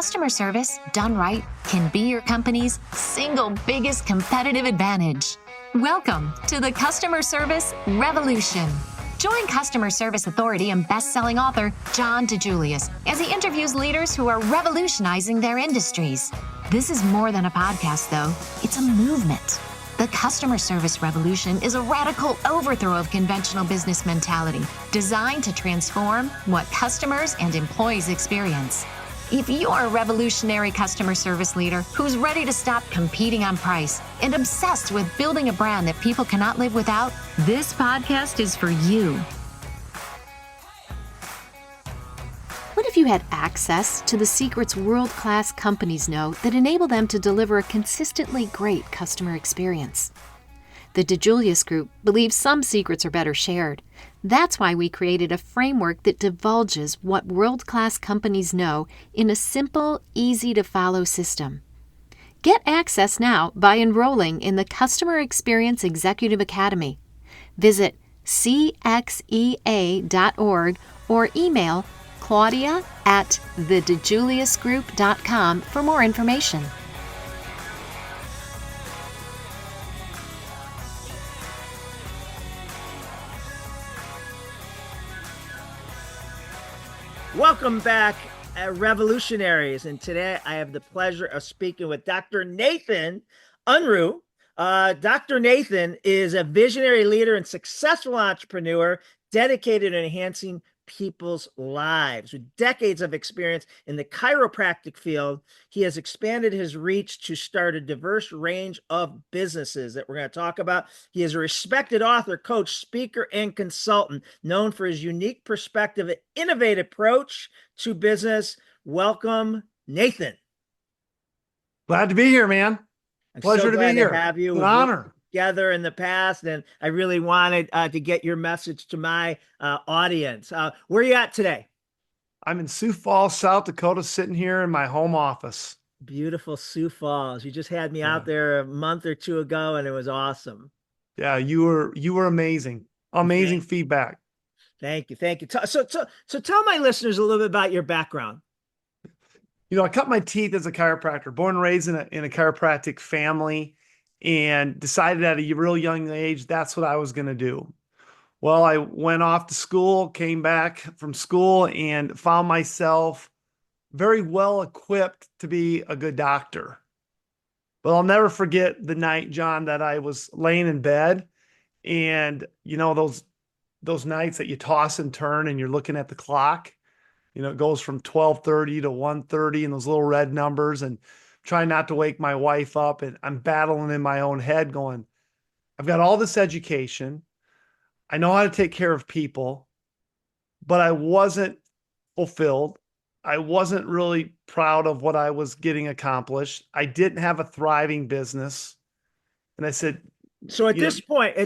customer service, done right, can be your company's single biggest competitive advantage. Welcome to the Customer Service Revolution. Join customer service authority and best-selling author John DiJulius as he interviews leaders who are revolutionizing their industries. This is more than a podcast, though. It's a movement. The Customer Service Revolution is a radical overthrow of conventional business mentality designed to transform what customers and employees experience. If you're a revolutionary customer service leader who's ready to stop competing on price and obsessed with building a brand that people cannot live without, this podcast is for you. What if you had access to the secrets world-class companies know that enable them to deliver a consistently great customer experience? The DiJulius Group believes some secrets are better shared. That's why we created a framework that divulges what world-class companies know in a simple, easy-to-follow system. Get access now by enrolling in the Customer Experience Executive Academy. Visit cxea.org or email Claudia@thedijuliusgroup.com for more information. Welcome back, Revolutionaries. And today I have the pleasure of speaking with Dr. Nathan Unruh. Dr. Nathan is a visionary leader and successful entrepreneur dedicated to enhancing people's lives. With decades of experience in the chiropractic field, he has expanded his reach to start a diverse range of businesses that we're going to talk about. He is a respected author, coach, speaker, and consultant, known for his unique perspective and innovative approach to business. Welcome, Nathan. Glad to be here, man. Pleasure to be here. To have you. An honor. Together in the past, and I really wanted to get your message to my audience. Where are you at today? I'm in Sioux Falls, South Dakota, sitting here in my home office. Beautiful Sioux Falls. You just had me out there a month or two ago, and it was awesome. Yeah, you were amazing. Amazing feedback. Thank you. So tell my listeners a little bit about your background. You know, I cut my teeth as a chiropractor, born and raised in a chiropractic family, and decided at a real young age that's what I was going to do. Well, I went off to school, came back from school, and found myself very well equipped to be a good doctor. But I'll never forget the night, John, that I was laying in bed, and you know those nights that you toss and turn and you're looking at the clock. You know, it goes from 12:30 to 1:30 and those little red numbers, and trying not to wake my wife up. And I'm battling in my own head going, I've got all this education. I know how to take care of people, but I wasn't fulfilled. I wasn't really proud of what I was getting accomplished. I didn't have a thriving business. And I said, so at this point,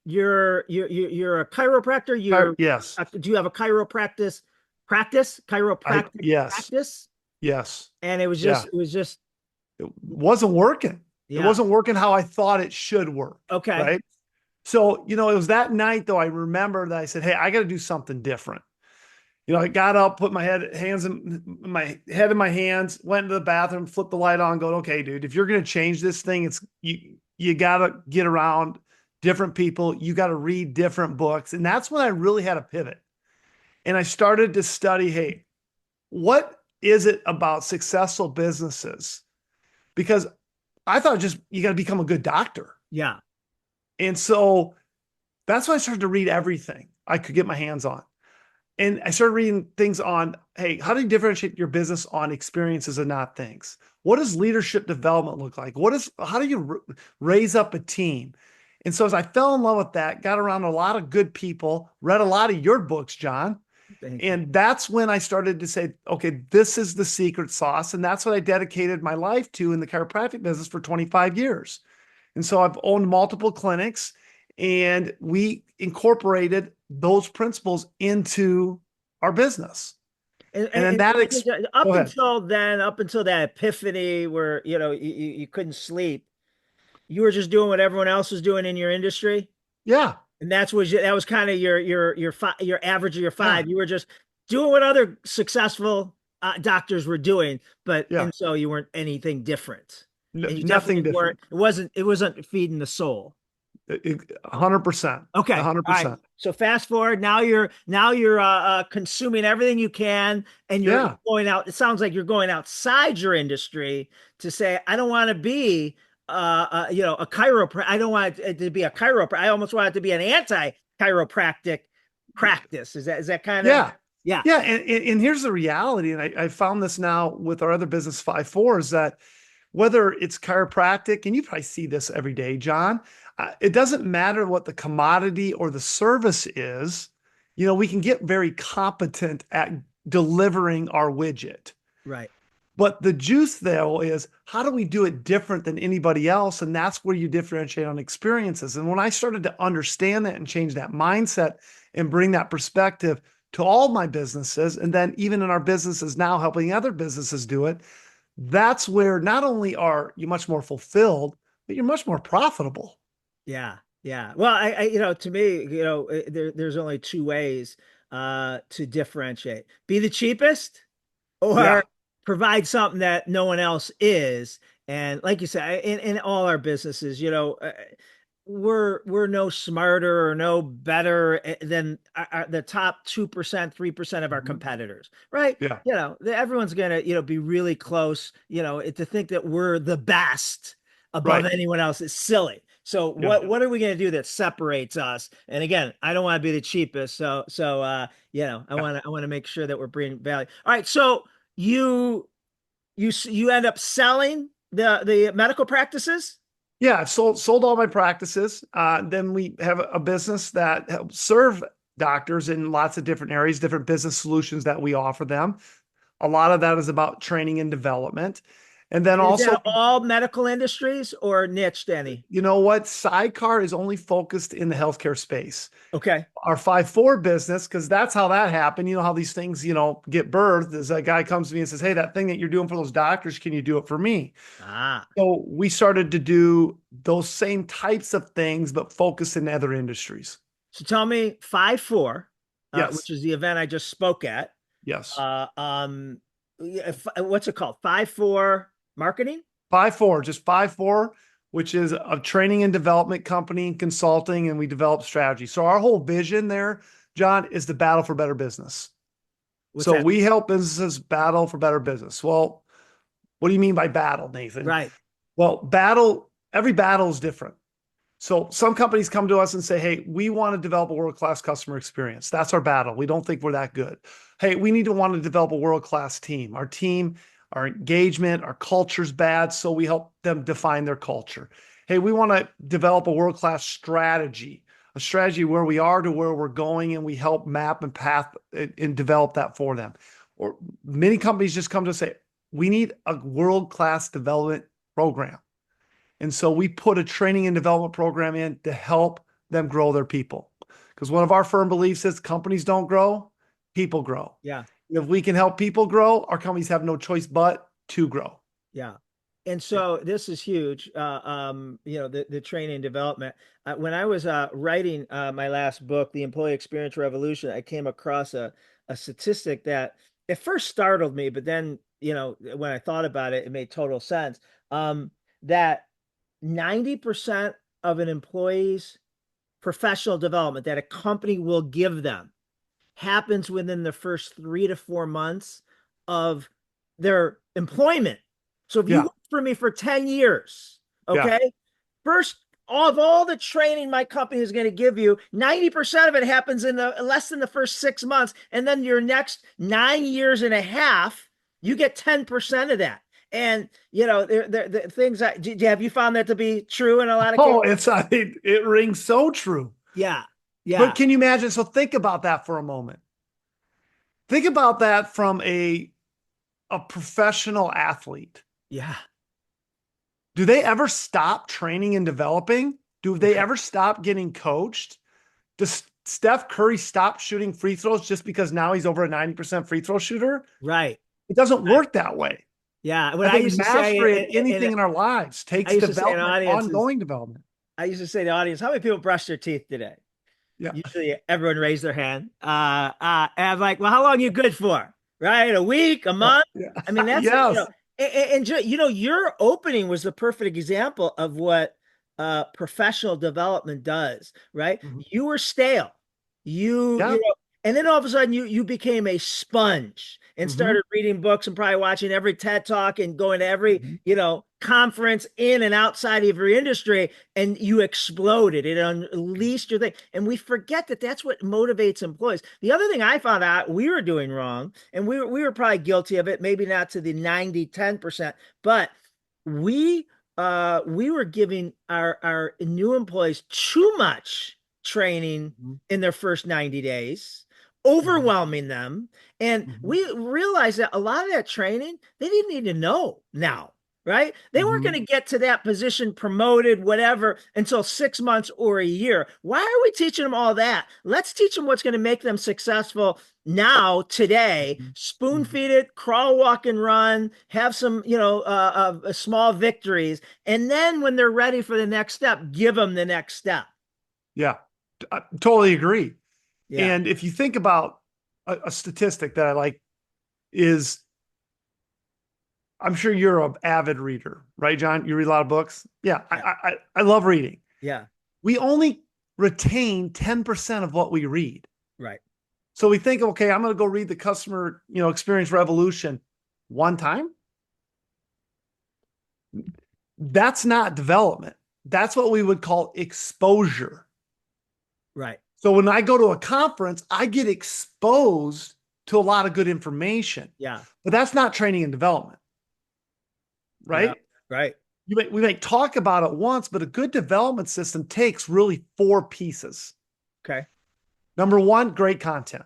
you're a chiropractor. Yes. Do you have a chiropractic practice? Yes. Practice? Yes. And it wasn't working. Yeah. It wasn't working how I thought it should work. Okay. Right. So, you know, it was that night though, I remember that I said, hey, I got to do something different. You know, I got up, put my head in my hands, went into the bathroom, flipped the light on, going, okay, dude, if you're going to change this thing, it's you got to get around different people. You got to read different books. And that's when I really had a pivot. And I started to study, hey, what is it about successful businesses? Because I thought just you got to become a good doctor. Yeah. And so that's when I started to read everything I could get my hands on. And I started reading things on, hey, how do you differentiate your business on experiences and not things? What does leadership development look like? How do you raise up a team? And so as I fell in love with that, got around a lot of good people, read a lot of your books, John. And that's when I started to say, okay, this is the secret sauce. And that's what I dedicated my life to in the chiropractic business for 25 years. And so I've owned multiple clinics, and we incorporated those principles into our business. Up until that epiphany where, you know, you couldn't sleep, you were just doing what everyone else was doing in your industry. Yeah. And that was kind of your average of your five. Yeah. You were just doing what other successful doctors were doing, but Yeah. and so you weren't anything different, and you Nothing definitely different. weren't. It wasn't feeding the soul. 100%. Okay. All right. 100%. So fast forward. Now you're consuming everything you can, and you're Yeah. going out. It sounds like you're going outside your industry to say, I don't want to be, a chiropractor. I don't want it to be a chiropractor. I almost want it to be an anti-chiropractic practice. Is that kind of, Yeah. yeah, Yeah. And here's the reality. And I found this now with our other business, 5-4, is that whether it's chiropractic, and you probably see this every day, John, it doesn't matter what the commodity or the service is. We can get very competent at delivering our widget. right, But the juice though is how do we do it different than anybody else? And that's where you differentiate on experiences. And when I started to understand that and change that mindset and bring that perspective to all my businesses, and then even in our businesses now helping other businesses do it, that's where not only are you much more fulfilled, but you're much more profitable. yeah, yeah. Well, to me, there's only two ways to differentiate: be the cheapest, Yeah. or provide something that no one else is. And like you said, in all our businesses, we're no smarter or no better than the top 2%, 3% of our Mhm. competitors, right? Yeah. Everyone's gonna, be really close. To think that we're the best above Right. anyone else is silly. So Yeah. what are we gonna do that separates us? And again, I don't want to be the cheapest. I Yeah. want to make sure that we're bringing value. All right, so you end up selling the medical practices. Yeah, I've sold all my practices. Then we have a business that helps serve doctors in lots of different areas, different business solutions that we offer them. A lot of that is about training and development. And then And is also, that all medical industries or niched any? you know what? Sidecar is only focused in the healthcare space. Okay. Our 5-4 business, because that's how that happened. You know how these things, get birthed, is a guy comes to me and says, hey, that thing that you're doing for those doctors, can you do it for me? Ah, So we started to do those same types of things, but focus in other industries. so tell me 5-4, which Yes. is the event I just spoke at. Yes. Uh, what's it called? 5-4 marketing. 5-4, just 5-4, which is a training and development company and consulting, and we develop strategy. So our whole vision there, John, is the battle for better business. What's So that? we help businesses battle for better business. Well, what do you mean by battle, Nathan? Right. Well, every battle is different. So some companies come to us and say, hey, we want to develop a world-class customer experience. That's our battle. We don't think we're that good. Hey, we need to want to develop a world-class team. Our team, our engagement, our culture's bad. So we help them define their culture. Hey, we want to develop a world-class strategy, a strategy where we are to where we're going, and we help map and path and develop that for them. Or many companies just come to us and say, we need a world-class development program. And so we put a training and development program in to help them grow their people. Because one of our firm beliefs is companies don't grow, people grow. Yeah. If we can help people grow, our companies have no choice but to grow. Yeah. And Yeah. so this is huge. The training and development. When I was writing my last book, The Employee Experience Revolution, I came across a statistic that at first startled me, but then, when I thought about it, it made total sense. That 90% of an employee's professional development that a company will give them happens within the first 3 to 4 months of their employment. So if you Yeah. work for me for 10 years, Yeah. okay, first of all the training my company is going to give you, 90% of it happens in the less than the first 6 months. And then your next 9 years and a half, you get 10% of that. And the things that have you found that to be true in a lot of cases? Oh, it rings so true. Yeah. But Yeah. can you imagine? So think about that for a moment. Think about that from a professional athlete. Yeah. Do they ever stop training and developing? Do they Right. ever stop getting coached? Does Steph Curry stop shooting free throws just because now he's over a 90% free throw shooter? Right. It doesn't Right. work that way. Yeah. What I I think used to say mastery at anything in our lives I takes used to say in development, audiences, ongoing development. I used to say to the audience, how many people brush their teeth today? Yeah. Usually everyone raised their hand. And I'm like, well, how long are you good for? right? A week, a month. Yeah. I mean, that's Yes. your opening was the perfect example of what professional development does, right? Mhm. You were stale. Yeah. And then all of a sudden you became a sponge and Mhm. started reading books and probably watching every TED talk and going to every, Mhm. conference in and outside of your industry, and you exploded. It unleashed your thing. And we forget that that's what motivates employees. The other thing I found out we were doing wrong, and we were probably guilty of it, maybe not to the 90-10%, but we we were giving our new employees too much training Mhm. in their first 90 days, Mhm. overwhelming them. And Mhm. we realized that a lot of that training, they didn't need to know now, right? They weren't going Mhm. to get to that position, promoted, whatever, until 6 months or a year. Why are we teaching them all that? Let's teach them what's going to make them successful now, today. Mhm. Spoon Mhm. feed it, crawl, walk, and run, have some, small victories. And then when they're ready for the next step, give them the next step. Yeah. I totally agree. Yeah. And if you think about a statistic that I like is, I'm sure you're an avid reader, right, John? You read a lot of books. Yeah, Yeah. I love reading. Yeah. We only retain 10% of what we read. Right. So we think, okay, I'm going to go read the customer, experience revolution one time. That's not development. That's what we would call exposure. Right. So when I go to a conference, I get exposed to a lot of good information, Yeah. but that's not training and development, Yeah. right? Right. We may talk about it once, but a good development system takes really four pieces. Okay. Number one, great content.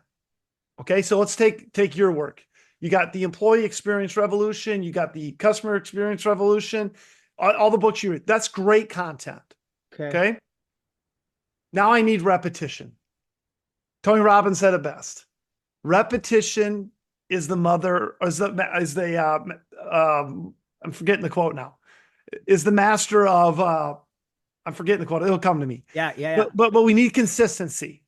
Okay, so let's take your work. You got the employee experience revolution, you got the customer experience revolution, all the books you read. That's great content. Okay. Okay. Now I need repetition. Tony Robbins said it best. Repetition is the mother, or I'm forgetting the quote now, is the master of, I'm forgetting the quote. It'll come to me. Yeah. Yeah. Yeah. But we need consistency.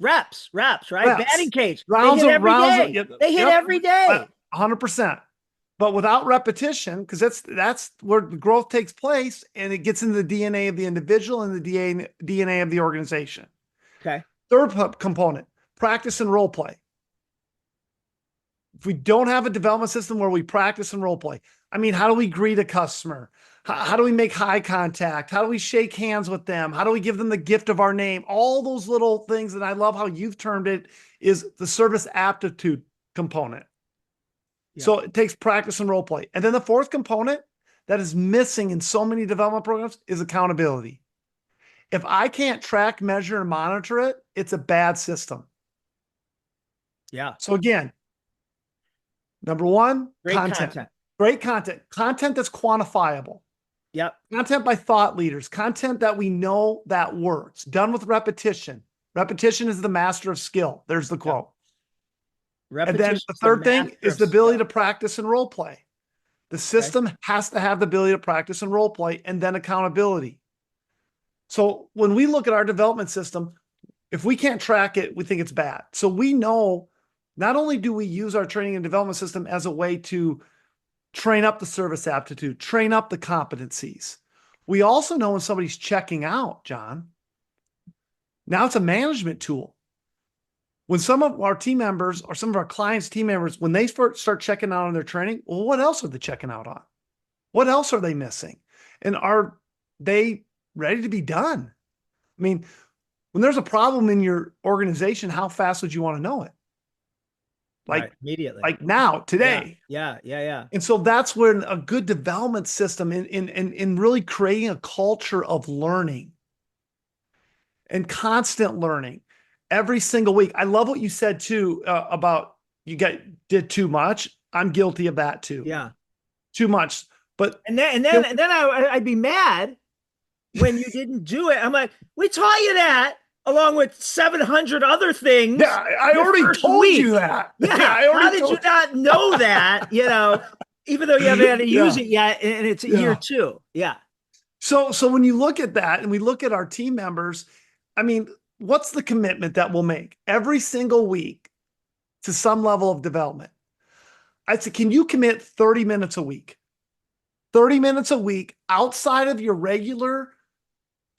Reps, right? Batting Reps, cage. They rounds hit of every rounds of, day. yep, They hit yep, every day. 100%. But without repetition, because that's where the growth takes place, and it gets into the DNA of the individual and the DNA of the organization. Okay. Third component, practice and role play. If we don't have a development system where we practice and role play, I mean, how do we greet a customer? How do we make eye contact? How do we shake hands with them? How do we give them the gift of our name? All those little things. And I love how you've termed it is the service aptitude component. Yeah. So it takes practice and role play. And then the fourth component that is missing in so many development programs is accountability. If I can't track, measure, and monitor it, it's a bad system. Yeah. So again, number one, Great content. content. Great content. Content that's quantifiable. Yep. Content by thought leaders. Content that we know that works. Done with repetition. Repetition is the master of skill. There's the quote. And then Repetition the is the third thing master is of the ability skill. to practice and role play. The system has to have the ability to practice and role play, and then accountability. So when we look at our development system, if we can't track it, we think it's bad. So we know not only do we use our training and development system as a way to train up the service aptitude, train up the competencies, we also know when somebody's checking out, John. Now it's a management tool. When some of our team members or some of our clients' team members, when they start checking out on their training, well, what else are they checking out on? What else are they missing? And are they ready to be done? I mean, when there's a problem in your organization, how fast would you want to know it? Right. Immediately. Like now, today. Yeah. And so that's where a good development system in really creating a culture of learning and constant learning every single week. I love what you said too, about did too much. I'm guilty of that too. Yeah. Too much. But And then I'd be mad when you didn't do it. I'm like, we taught you that along with 700 other things. Yeah, I already told you that. Yeah. How did you not know that? Even though you haven't had to use it yet, and it's year 2. Yeah. So when you look at that and we look at our team members, I mean, what's the commitment that we'll make every single week to some level of development? I said, can you commit 30 minutes a week? 30 minutes a week outside of your regular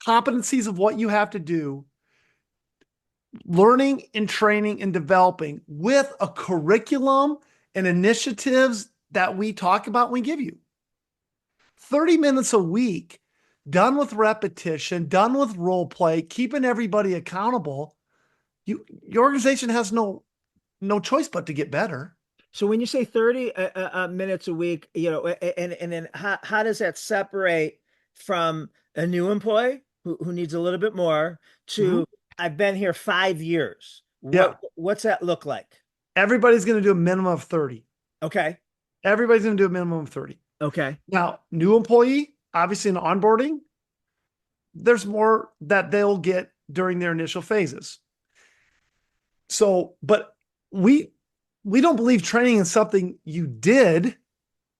competencies of what you have to do, learning and training and developing with a curriculum and initiatives that we talk about and we give you. 30 minutes a week, done with repetition, done with role play, keeping everybody accountable. Your organization has no choice but to get better. So when you say 30 minutes a week, and then how does that separate from a new employee who needs a little bit more to I've been here 5 years? What's that look like? Everybody's going to do a minimum of 30. Okay. Everybody's going to do a minimum of 30. Okay. Now, new employee, obviously in onboarding, there's more that they'll get during their initial phases. So, but we don't believe training is something you did.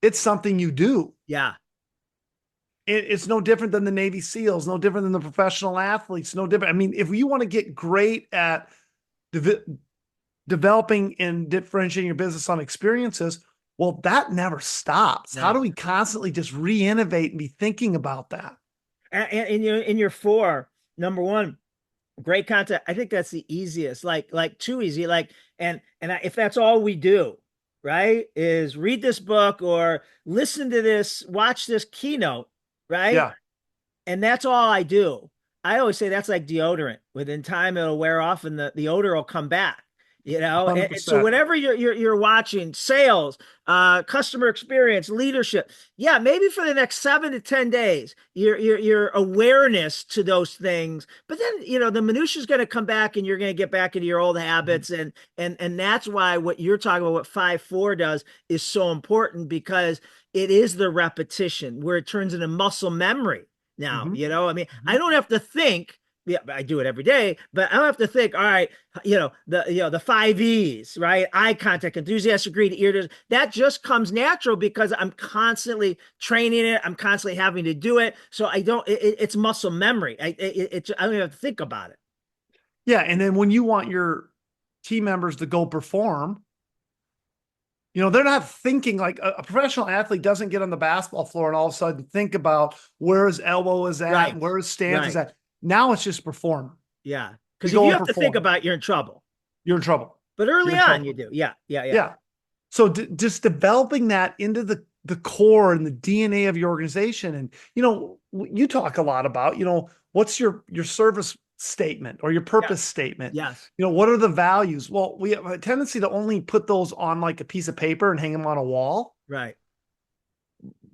It's something you do. Yeah. It's no different than the Navy SEALs, no different than the professional athletes, no different. I mean, if you want to get great at developing and differentiating your business on experiences, well, that never stops. No. How do we constantly just re-innovate and be thinking about that? And in your 4, number 1, great content. I think that's the easiest, like too easy. If that's all we do, right, is read this book or listen to this, watch this keynote, right? Yeah. And that's all I do. I always say that's like deodorant. Within time, it'll wear off and the odor will come back. And so whatever you're watching, sales, customer experience, leadership, yeah, maybe for the next 7 to 10 days, your awareness to those things, but then the minutia is going to come back, and you're going to get back into your old habits, and that's why what you're talking about, what 5-4 does, is so important, because it is the repetition where it turns into muscle memory. Now, I mean, I don't have to think. Yeah, I do it every day, but I don't have to think, all right, the 5 E's, right? Eye contact, enthusiastic, greed, ear to, that just comes natural because I'm constantly training it. I'm constantly having to do it. So it's muscle memory. I don't even have to think about it. Yeah. And then when you want your team members to go perform, they're not thinking like a professional athlete doesn't get on the basketball floor and all of a sudden think about where his elbow is at, right. and where his stance is at. Now it's just perform. Yeah. Because if you have to think about it, you're in trouble. You're in trouble. But early on, you do. Yeah. So just developing that into the core and the DNA of your organization. And, you talk a lot about, what's your service statement or your purpose statement? Yes. What are the values? Well, we have a tendency to only put those on like a piece of paper and hang them on a wall. Right.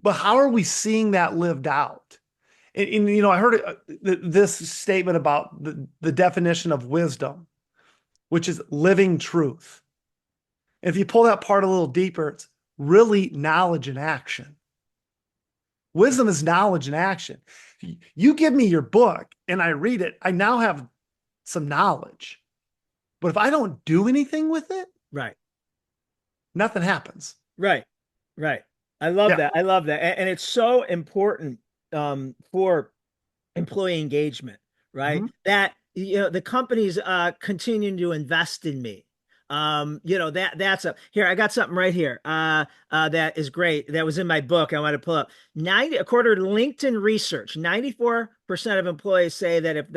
But how are we seeing that lived out? And I heard this statement about the definition of wisdom, which is living truth. If you pull that part a little deeper, it's really knowledge and action. Wisdom is knowledge and action. You give me your book and I read it, I now have some knowledge. But if I don't do anything with it, right, nothing happens. Right. I love that. I love that. And it's so important for employee engagement, right? That the company's continuing to invest in me. That's here. I got something right here that is great. That was in my book. I want to pull up. According to LinkedIn research, 94% of employees say that if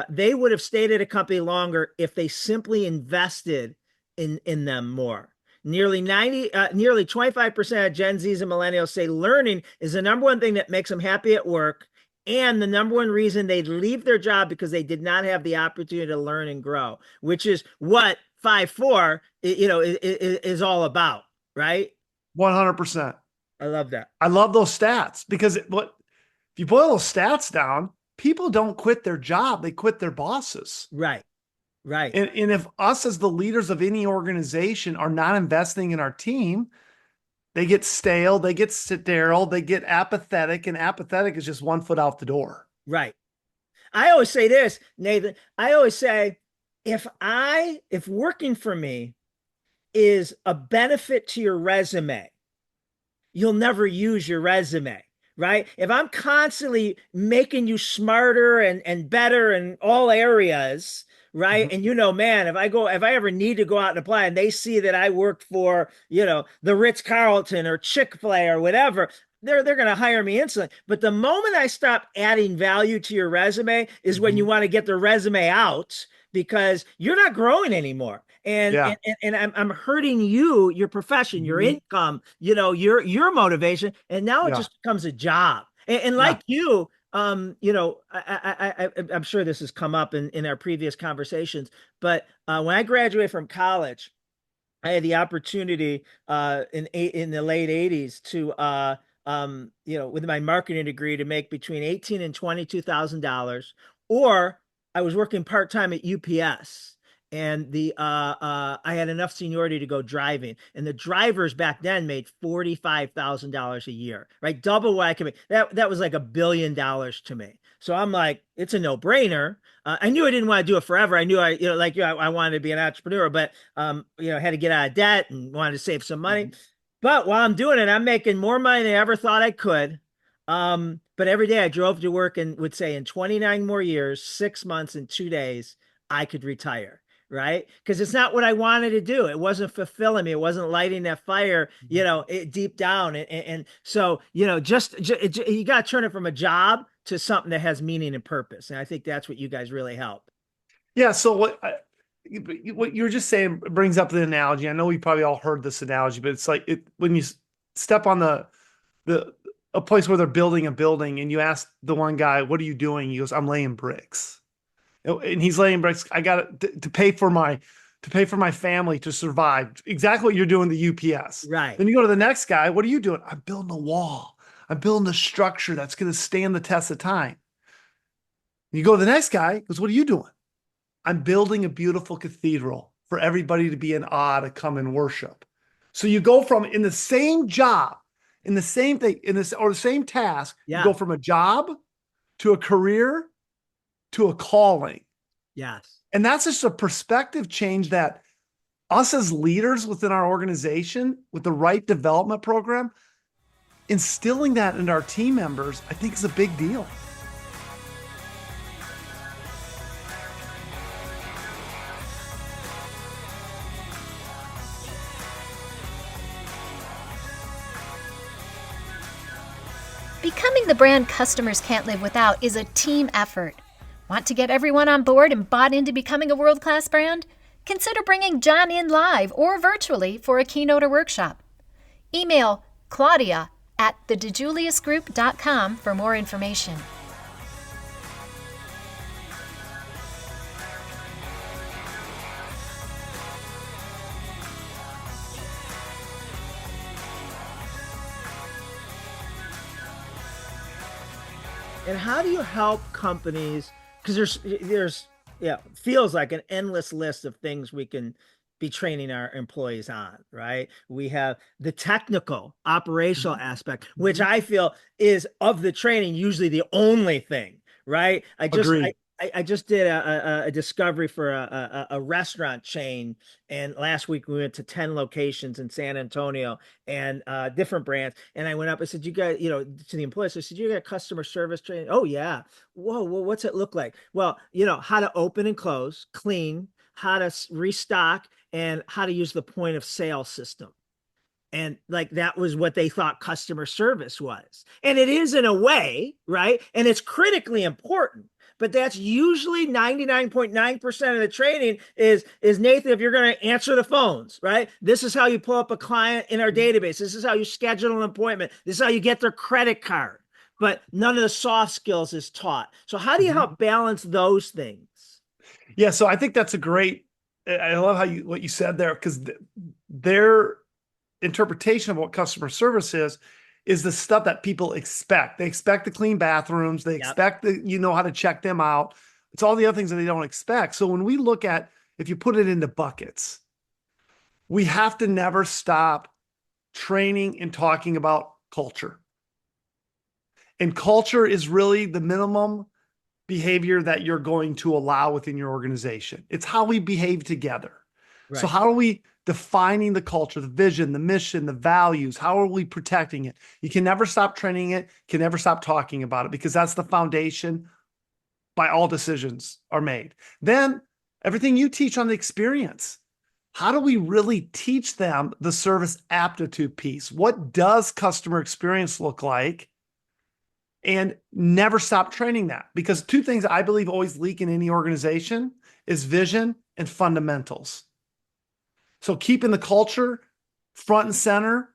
they would have stayed at a company longer if they simply invested in them more. Nearly 25% of Gen Zs and millennials say learning is the number one thing that makes them happy at work, and the number one reason they leave their job because they did not have the opportunity to learn and grow, which is what 5-4 is all about, right? 100%. I love that. I love those stats because if you boil those stats down, people don't quit their job, they quit their bosses. Right. And if us as the leaders of any organization are not investing in our team, they get stale, they get sterile, they get apathetic, and apathetic is just 1 foot out the door. Right. I always say this, Nathan. I always say, if working for me is a benefit to your resume, you'll never use your resume, right? If I'm constantly making you smarter and better in all areas, right? And man, if I ever need to go out and apply and they see that I worked for, the Ritz-Carlton or Chick-fil-A or whatever, they're going to hire me instantly. But the moment I stop adding value to your resume is when you want to get the resume out because you're not growing anymore. And Yeah. I'm hurting you, your profession, your income, your motivation. And now it Yeah. just becomes a job. And Yeah. like you, I'm sure this has come up in our previous conversations, but when I graduated from college, I had the opportunity in the late 80s to with my marketing degree to make between $18,000 and $22,000, or I was working part-time at UPS. And I had enough seniority to go driving, and the drivers back then made $45,000 a year, right? Double what I could make. That was like $1 billion to me. So I'm like, it's a no-brainer. I knew I didn't want to do it forever. I knew I wanted to be an entrepreneur, but had to get out of debt and wanted to save some money. But while I'm doing it, I'm making more money than I ever thought I could. But every day I drove to work and would say in 29 more years, 6 months and 2 days, I could retire. Right? Because it's not what I wanted to do. It wasn't fulfilling me. It wasn't lighting that fire, deep down. And so, you got to turn it from a job to something that has meaning and purpose. And I think that's what you guys really help. Yeah. So what you were just saying brings up the analogy. I know we probably all heard this analogy, but it's like when you step on a place where they're building a building and you ask the one guy, "What are you doing?" He goes, "I'm laying bricks." And he's laying bricks. I got to pay for my family to survive. Exactly what you're doing the UPS. Right. Then you go to the next guy. What are you doing? I'm building a wall. I'm building a structure that's going to stand the test of time. You go to the next guy. He goes, what are you doing? I'm building a beautiful cathedral for everybody to be in awe to come and worship. So you go from in the same job, in the same thing, or the same task, you go from a job to a career to a calling. Yes. And that's just a perspective change that us as leaders within our organization with the right development program, instilling that into our team members, I think is a big deal. Becoming the brand customers can't live without is a team effort. Want to get everyone on board and bought into becoming a world-class brand? Consider bringing John in live or virtually for a keynote or workshop. Email Claudia at thedijuliusgroup.com for more information. And how do you help companies? Because there's feels like an endless list of things we can be training our employees on, right? We have the technical operational aspect, which I feel is of the training usually the only thing, right? I just did a discovery for a restaurant chain, and last week we went to 10 locations in San Antonio and different brands. And I went up, I said, you guys, to the employees, I said, you got customer service training? Oh yeah. Whoa, well, what's it look like? Well, how to open and close, clean, how to restock, and how to use the point of sale system. And like that was what they thought customer service was. And it is in a way, right? And it's critically important. But that's usually 99.9% of the training is Nathan, if you're going to answer the phones, right? This is how you pull up a client in our database. This is how you schedule an appointment. This is how you get their credit card. But none of the soft skills is taught. So how do you help balance those things? Yeah, so I think that's I love what you said there, because their interpretation of what customer service is the stuff that people expect. They expect the clean bathrooms. They expect how to check them out. It's all the other things that they don't expect. So when we look at, if you put it into buckets, we have to never stop training and talking about culture. And culture is really the minimum behavior that you're going to allow within your organization. It's how we behave together. Right. So how are we defining the culture, the vision, the mission, the values? How are we protecting it? You can never stop training it, can never stop talking about it, because that's the foundation by all decisions are made. Then Everything you teach on the experience. How do we really teach them the service aptitude piece? What does customer experience look like? And never stop training that, because two things I believe always leak in any organization is vision and fundamentals. So keeping the culture front and center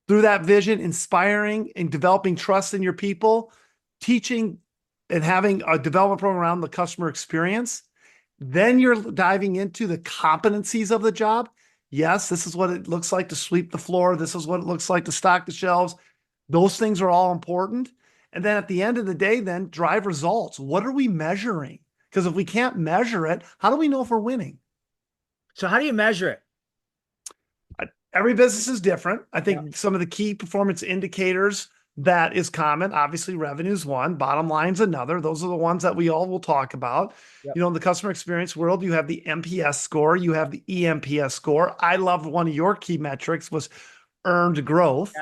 through that vision, inspiring and developing trust in your people, teaching and having a development program around the customer experience. Then you're diving into the competencies of the job. Yes, this is what it looks like to sweep the floor. This is what it looks like to stock the shelves. Those things are all important. And then at the end of the day, then drive results. What are we measuring? Because if we can't measure it, how do we know if we're winning? So how do you measure it? Every business is different. I think some of the key performance indicators that is common, obviously revenue is one, bottom line is another. Those are the ones that we all will talk about. Yep. You know, in the customer experience world, you have the NPS score, you have the EMPS score. I love one of your key metrics was earned growth.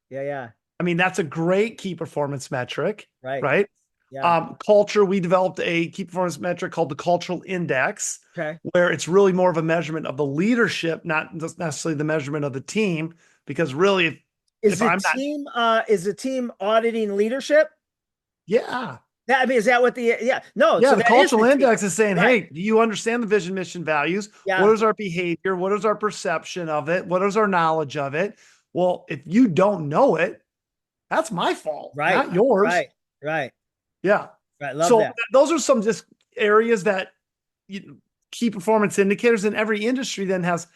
Yeah. I mean, that's a great key performance metric, right? Yeah. Culture, we developed a key performance metric called the cultural index, Okay. where it's really more of a measurement of the leadership, not necessarily the measurement of the team, because really, is the team auditing leadership? Yeah. I mean, is that what no. Yeah, So the that cultural is index is saying, right. hey, do you understand the vision, mission, values? Yeah. What is our behavior? What is our perception of it? What is our knowledge of it? Well, if you don't know it, that's my fault, not yours. Right. Yeah. Right. Love that. Those are some just areas that key performance indicators in every industry then has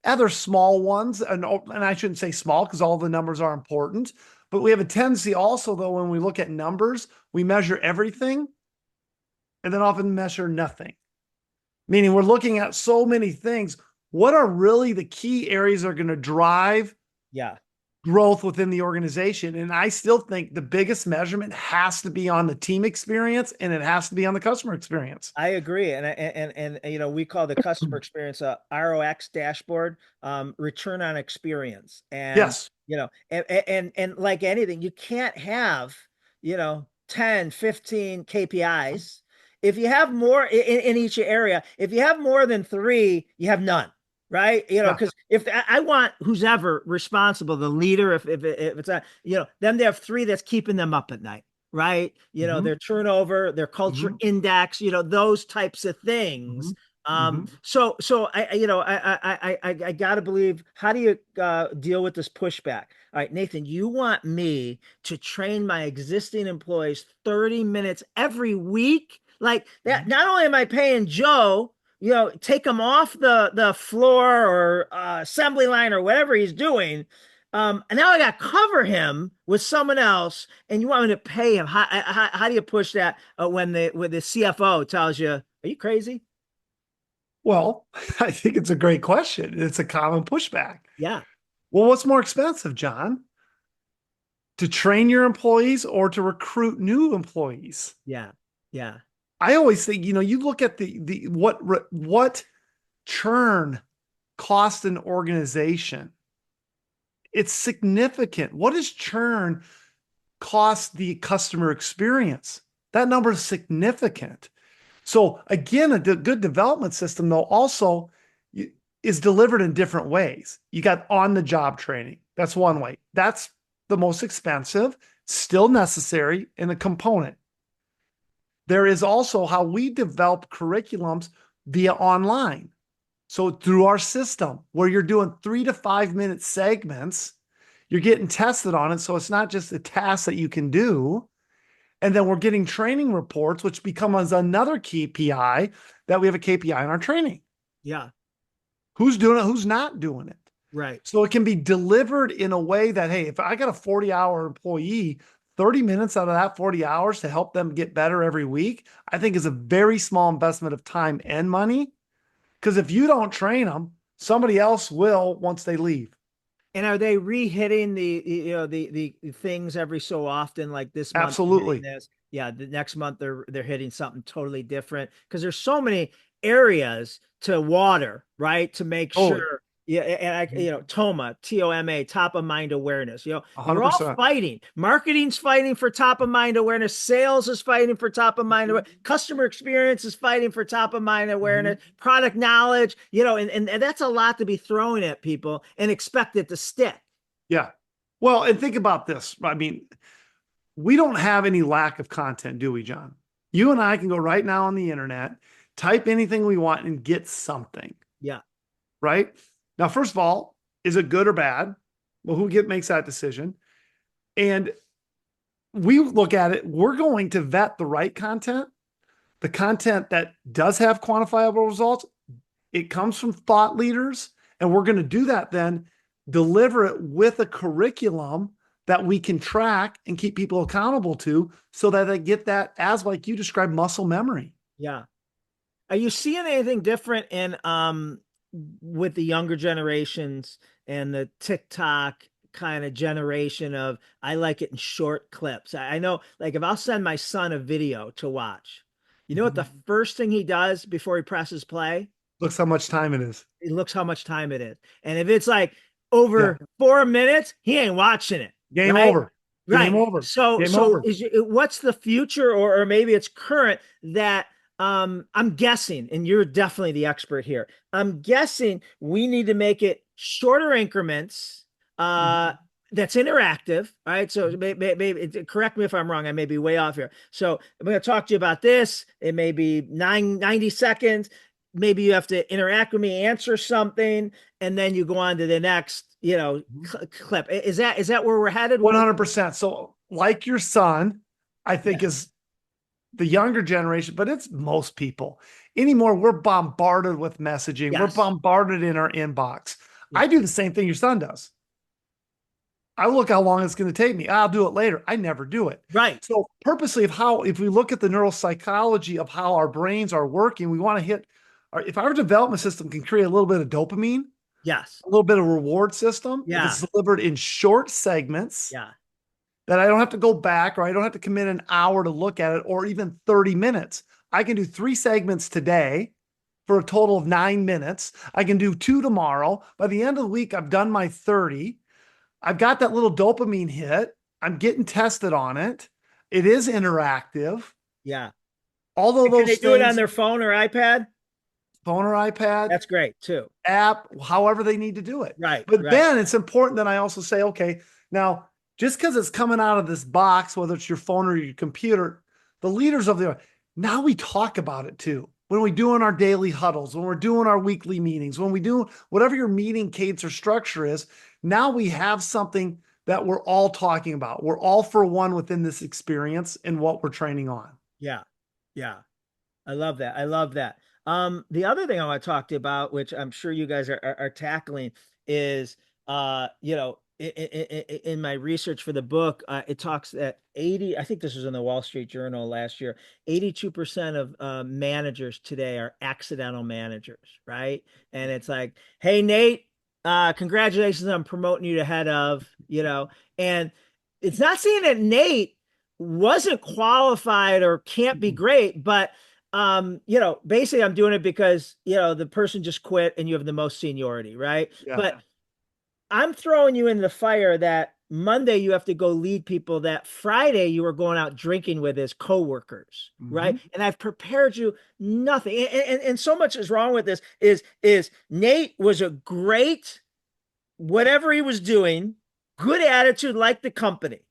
other small ones. And I shouldn't say small because all the numbers are important, but we have a tendency also, though, when we look at numbers, we measure everything and then often measure nothing. Meaning we're looking at so many things. What are really the key areas that are going to drive growth within the organization? And I still think the biggest measurement has to be on the team experience and it has to be on the customer experience. I agree. And you know, we call the customer experience a ROX dashboard, return on experience. And yes, you know, and like anything, you can't have, 10, 15 KPIs. If you have more in each area, if you have more than 3, you have none. Right. Because if I want who's ever responsible, the leader, if it's them to have 3 that's keeping them up at night. Right. Their turnover, their culture index, those types of things. So I gotta believe, how do you deal with this pushback? All right, Nathan, you want me to train my existing employees 30 minutes every week? Like that, not only am I paying Joe, take him off the floor or assembly line or whatever he's doing. And now I got to cover him with someone else, and you want me to pay him. How do you push that when the CFO tells you, "Are you crazy?" Well, I think it's a great question. It's a common pushback. Yeah. Well, what's more expensive, John? To train your employees or to recruit new employees? Yeah. I always think, you look at what churn cost an organization. It's significant. What does churn cost the customer experience? That number is significant. So again, a good development system, though, also is delivered in different ways. You got on-the-job training. That's one way. That's the most expensive, still necessary, and a component. There is also how we develop curriculums via online. So through our system, where you're doing 3 to 5 minute segments, you're getting tested on it. So it's not just a task that you can do. And then we're getting training reports, which becomes another KPI that we have a KPI in our training. Yeah. Who's doing it? Who's not doing it? Right. So it can be delivered in a way that, hey, if I got a 40-hour employee, 30 minutes out of that 40 hours to help them get better every week, I think is a very small investment of time and money. Because if you don't train them, somebody else will once they leave. And are they re-hitting the things every so often, like this month? Absolutely. Yeah, the next month they're hitting something totally different, because there's so many areas to water, right? To make sure Yeah, and TOMA, TOMA, top of mind awareness. We're all 100%. fighting. Marketing's fighting for top of mind awareness. Sales is fighting for top of mind awareness. Customer experience is fighting for top of mind awareness. Product knowledge, and that's a lot to be throwing at people and expect it to stick. Yeah. Well, and think about this. I mean, we don't have any lack of content, do we, John? You and I can go right now on the internet, type anything we want and get something. Yeah. Right? Now, first of all, is it good or bad? Well, who makes that decision? And we look at it, we're going to vet the right content, the content that does have quantifiable results. It comes from thought leaders, and we're going to do that then, deliver it with a curriculum that we can track and keep people accountable to so that they get that, as like you described, muscle memory. Yeah. Are you seeing anything different in with the younger generations and the TikTok kind of generation of, I like it in short clips? I know, like, if I'll send my son a video to watch, you know what the first thing he does before he presses play? Looks how much time it is. He looks how much time it is. And if it's like over 4 minutes, he ain't watching it. Game right? over. Right. Game over. So, Game so over. what's the future, or maybe it's current, that I'm guessing, and you're definitely the expert here, I'm guessing we need to make it shorter increments, that's interactive. All right. So maybe correct me if I'm wrong. I may be way off here. So I'm going to talk to you about this. It may be 90 seconds. Maybe you have to interact with me, answer something, and then you go on to the next, clip. Is that where we're headed? 100%. So like your son, I think is the younger generation, but it's most people anymore. We're bombarded with messaging. Yes. We're bombarded in our inbox. I do the same thing your son does. I look how long it's going to take me. I'll do it later. I never do it. Right. So purposely if we look at the neuropsychology of how our brains are working, we want to hit if our development system can create a little bit of dopamine, yes, a little bit of reward system, if it's delivered in short segments, that I don't have to go back, or I don't have to commit an hour to look at it, or even 30 minutes. I can do 3 segments today for a total of 9 minutes. I can do 2 tomorrow. By the end of the week, I've done my 30. I've got that little dopamine hit. I'm getting tested on it. It is interactive. Yeah. Although can they do it on their phone or iPad? Phone or iPad. That's great too. App, however they need to do it. Right. But then it's important that I also say, okay, now just because it's coming out of this box, whether it's your phone or your computer, the leaders of now we talk about it too. When we doing our daily huddles, when we're doing our weekly meetings, when we do whatever your meeting cadence or structure is, now we have something that we're all talking about. We're all for one within this experience and what we're training on. Yeah. Yeah. I love that. I love that. The other thing I want to talk to you about, which I'm sure you guys are tackling, is, in my research for the book, it talks that I think this was in the Wall Street Journal last year, 82% of managers today are accidental managers, right? And it's like, hey, Nate, congratulations on promoting you to head of, and it's not saying that Nate wasn't qualified or can't be great, but basically I'm doing it because, the person just quit and you have the most seniority, right? Yeah. But I'm throwing you in the fire that Monday you have to go lead people that Friday you were going out drinking with his coworkers, right? And I've prepared you nothing. And so much is wrong with this is Nate was a great, whatever he was doing, good attitude, like the company.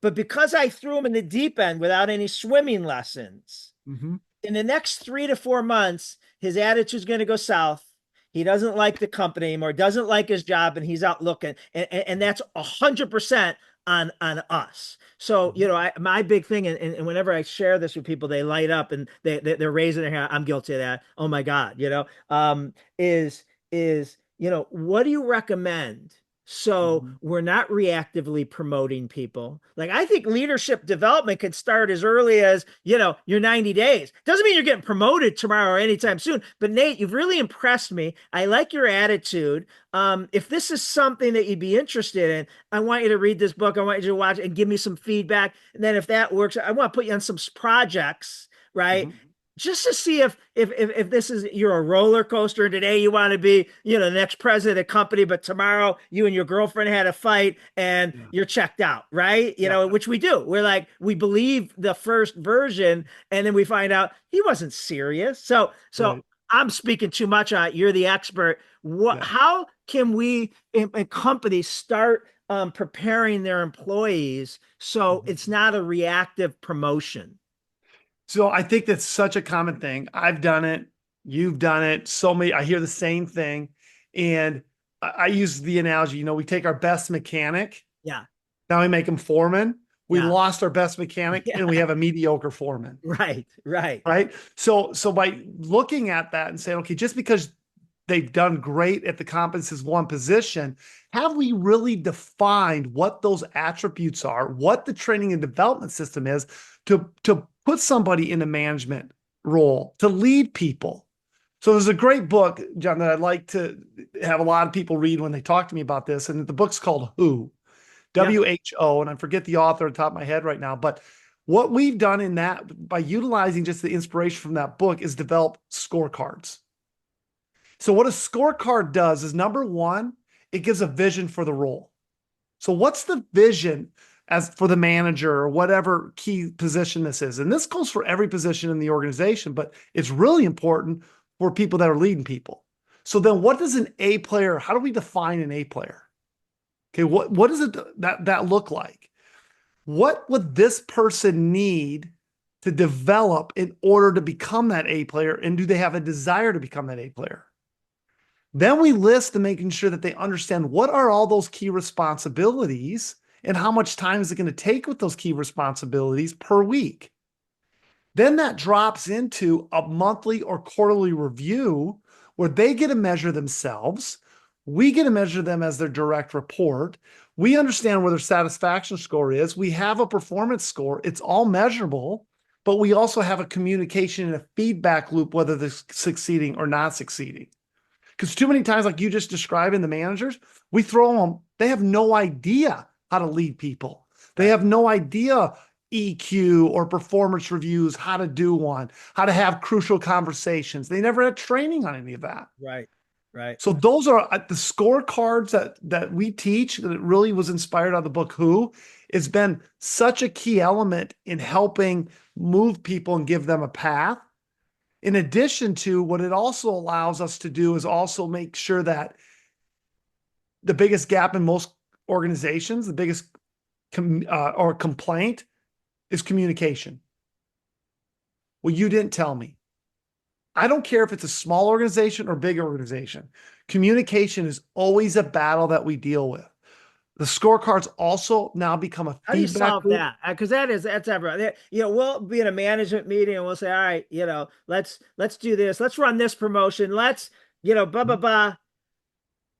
But because I threw him in the deep end without any swimming lessons, in the next 3 to 4 months, his attitude's going to go south. He doesn't like the company anymore, doesn't like his job, and he's out looking. And that's 100% on us. So, my big thing, and whenever I share this with people, they light up and they're raising their hand. I'm guilty of that. Oh my God, what do you recommend? So we're not reactively promoting people. Like, I think leadership development can start as early as, your 90 days. Doesn't mean you're getting promoted tomorrow or anytime soon. But Nate, you've really impressed me. I like your attitude. If this is something that you'd be interested in, I want you to read this book. I want you to watch it and give me some feedback. And then if that works, I want to put you on some projects, right? just to see if this is, you're a roller coaster. Today you want to be, the next president of the company, but tomorrow you and your girlfriend had a fight and Yeah. you're checked out, right? Yeah. Which we do. We're like, we believe the first version, and then we find out he wasn't serious. So Right. I'm speaking too much on it. You're the expert. Yeah. How can we in companies start preparing their employees so Mhm. it's not a reactive promotion? So I think that's such a common thing. I've done it. You've done it. So many, I hear the same thing. And I use the analogy, we take our best mechanic. Yeah. Now we make him foreman. We Yeah. lost our best mechanic Yeah. and we have a mediocre foreman. Right. Right. Right. So by looking at that and saying, okay, just because they've done great at the competencies one position, have we really defined what those attributes are, what the training and development system is to put somebody in a management role, to lead people? So there's a great book, John, that I'd like to have a lot of people read when they talk to me about this. And the book's called Who, Yeah. WHO. And I forget the author on top of my head right now, but what we've done in that, by utilizing just the inspiration from that book, is develop scorecards. So what a scorecard does is, number one, it gives a vision for the role. So what's the vision as for the manager or whatever key position this is? And this goes for every position in the organization, but it's really important for people that are leading people. So then what does an A player, how do we define an A player? Okay, what does it that look like? What would this person need to develop in order to become that A player? And do they have a desire to become that A player? Then we list and making sure that they understand what are all those key responsibilities and how much time is it going to take with those key responsibilities per week. Then that drops into a monthly or quarterly review where they get to measure themselves. We get to measure them as their direct report. We understand where their satisfaction score is. We have a performance score. It's all measurable, but we also have a communication and a feedback loop, whether they're succeeding or not succeeding. Because too many times, like you just described in the managers, we throw them, they have no idea how to lead people. They have no idea EQ or performance reviews, how to do one, how to have crucial conversations. They never had training on any of that. Right. Right. So those are the scorecards that we teach, that really was inspired out of the book Who. It's been such a key element in helping move people and give them a path. In addition to what it also allows us to do is also make sure that the biggest gap in most organizations, the biggest or complaint is communication. Well, you didn't tell me. I don't care if it's a small organization or big organization. Communication is always a battle that we deal with. The scorecards also now become a How do you feedback solve loop. that? Because that's everyone. We'll be in a management meeting and we'll say, all right, let's do this. Let's run this promotion. Let's, blah, blah, blah.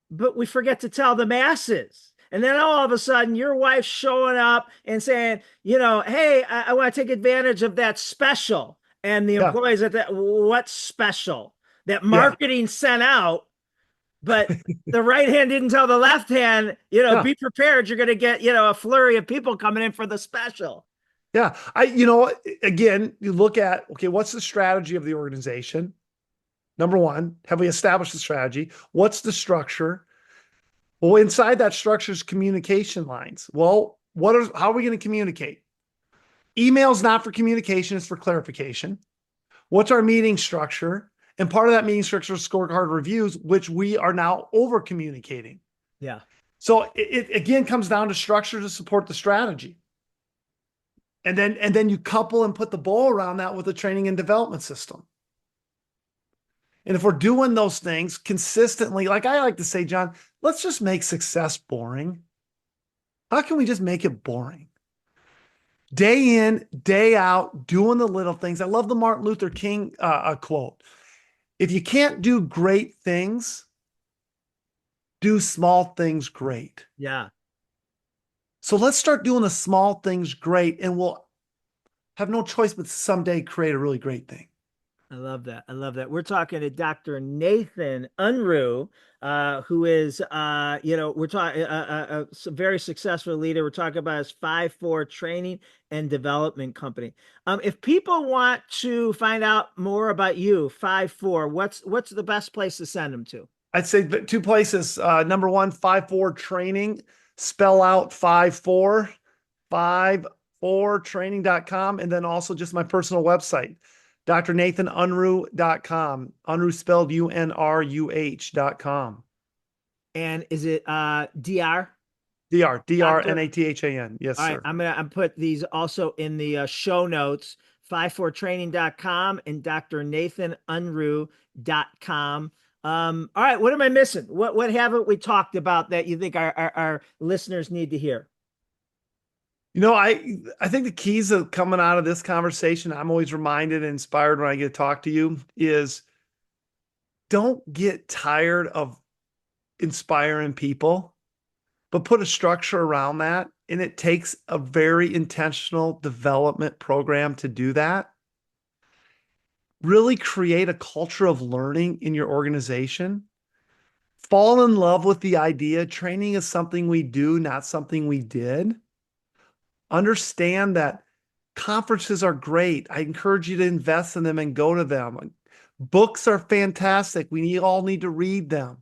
But we forget to tell the masses. And then all of a sudden, your wife's showing up and saying, hey, I want to take advantage of that special. And the Yeah. employees at that, what's special? That Yeah. marketing sent out, but the right hand didn't tell the left hand, Yeah. be prepared. You're going to get, a flurry of people coming in for the special. Yeah. Again, you look at, okay, what's the strategy of the organization? Number one, have we established the strategy? What's the structure? Well, inside that structure is communication lines. Well, how are we going to communicate? Email's not for communication, it's for clarification. What's our meeting structure? And part of that meeting structure is scorecard reviews, which we are now over communicating. Yeah. So it again comes down to structure to support the strategy. And then you couple and put the bow around that with a training and development system. And if we're doing those things consistently, like I like to say, John, let's just make success boring. How can we just make it boring? Day in, day out, doing the little things. I love the Martin Luther King quote. If you can't do great things, do small things great. Yeah. So let's start doing the small things great, and we'll have no choice but someday create a really great thing. I love that. I love that. We're talking to Dr. Nathan Unruh, who is, we're talking a very successful leader. We're talking about his 5-4 training and development company. If people want to find out more about you, 5-4, what's the best place to send them to? I'd say two places. Number one, 5-4 training, spell out 5-4, 5-4training.com. And then also just my personal website, drnathanunruh.com. Unruh spelled UNRUH.com. And is it DR? DRNATHAN. Yes, All sir. right, I'm put these also in the show notes, 5-4training.com and drnathanunruh.com. All right, what am I missing? What haven't we talked about that you think our listeners need to hear? I think the keys of coming out of this conversation, I'm always reminded and inspired when I get to talk to you, is don't get tired of inspiring people, but put a structure around that. And it takes a very intentional development program to do that. Really create a culture of learning in your organization. Fall in love with the idea training is something we do, not something we did. Understand that conferences are great. I encourage you to invest in them and go to them. Books are fantastic. We all need to read them.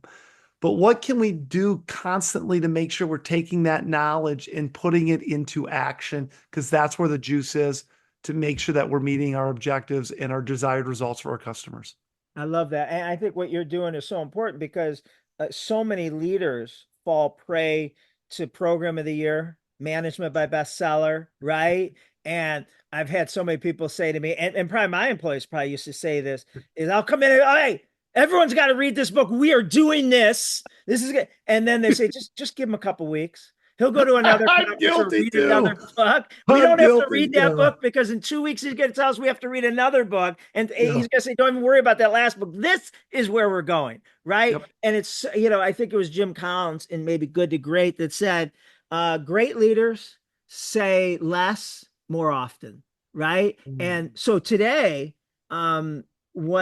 But what can we do constantly to make sure we're taking that knowledge and putting it into action? Because that's where the juice is, to make sure that we're meeting our objectives and our desired results for our customers. I love that. And I think what you're doing is so important because so many leaders fall prey to program of the year, management by bestseller, right? And I've had so many people say to me, and probably my employees probably used to say this, is I'll come in and, hey, everyone's got to read this book. We are doing this. This is good. And then they say, just give him a couple weeks. He'll go to another conference or read another book. We don't have to read that book because in 2 weeks he's going to tell us we have to read another book. And he's going to say, don't even worry about that last book. This is where we're going, right? Yep. And it's, I think it was Jim Collins in maybe Good to Great that said, great leaders say less more often, right? Mm-hmm. And so today, one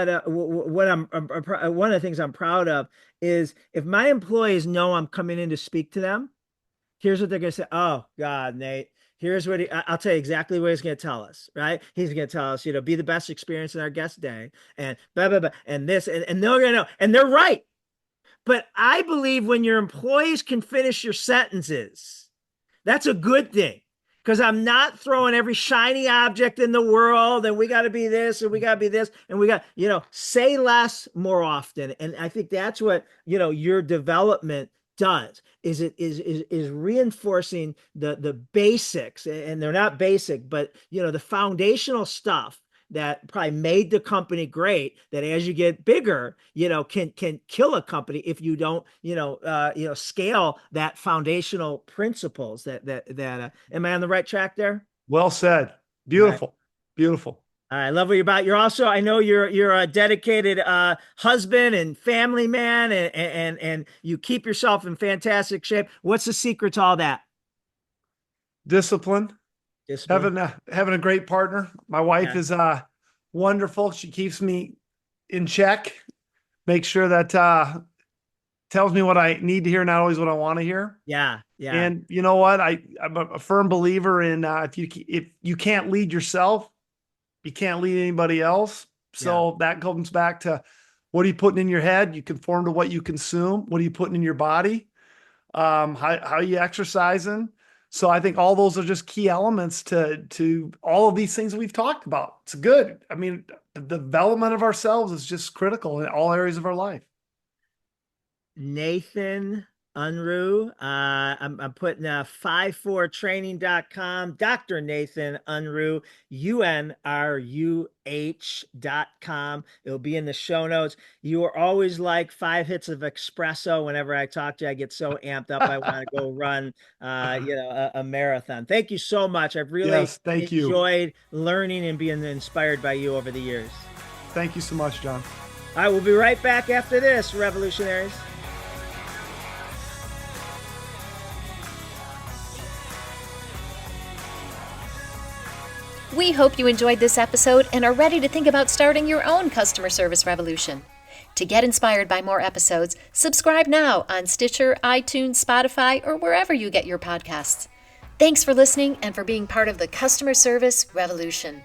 of the things I'm proud of is if my employees know I'm coming in to speak to them, here's what they're going to say. Oh God, Nate, here's what I'll tell you exactly what he's going to tell us, right? He's going to tell us, be the best experience in our guest day and blah, blah, blah, and this, and they're going to know, and they're right. But I believe when your employees can finish your sentences, that's a good thing. Because I'm not throwing every shiny object in the world and we got to be this and we got to be this and we got, say less more often. And I think that's what, your development does is it is reinforcing the basics, and they're not basic, but, the foundational stuff that probably made the company great, that as you get bigger, can kill a company if you don't, scale that foundational principles that am I on the right track there? Well said. Beautiful. Right. Beautiful. I love what you're about. You're also, I know you're a dedicated husband and family man, and you keep yourself in fantastic shape. What's the secret to all that? Discipline. Having a great partner. My wife is wonderful. She keeps me in check, makes sure that tells me what I need to hear, not always what I want to hear. Yeah. And you know what? I'm a firm believer in if you can't lead yourself, you can't lead anybody else. So that comes back to, what are you putting in your head? You conform to what you consume. What are you putting in your body? How are you exercising? So I think all those are just key elements to all of these things we've talked about. It's good. I mean, the development of ourselves is just critical in all areas of our life. Nathan Unruh. I'm putting 5-4training.com, Dr. Nathan Unruh, UNRUH.com. It'll be in the show notes. You are always like 5 hits of espresso. Whenever I talk to you, I get so amped up. I want to go run, a marathon. Thank you so much. I've really enjoyed learning and being inspired by you over the years. Thank you so much, John. All right, we'll be right back after this, revolutionaries. We hope you enjoyed this episode and are ready to think about starting your own customer service revolution. To get inspired by more episodes, subscribe now on Stitcher, iTunes, Spotify, or wherever you get your podcasts. Thanks for listening and for being part of the customer service revolution.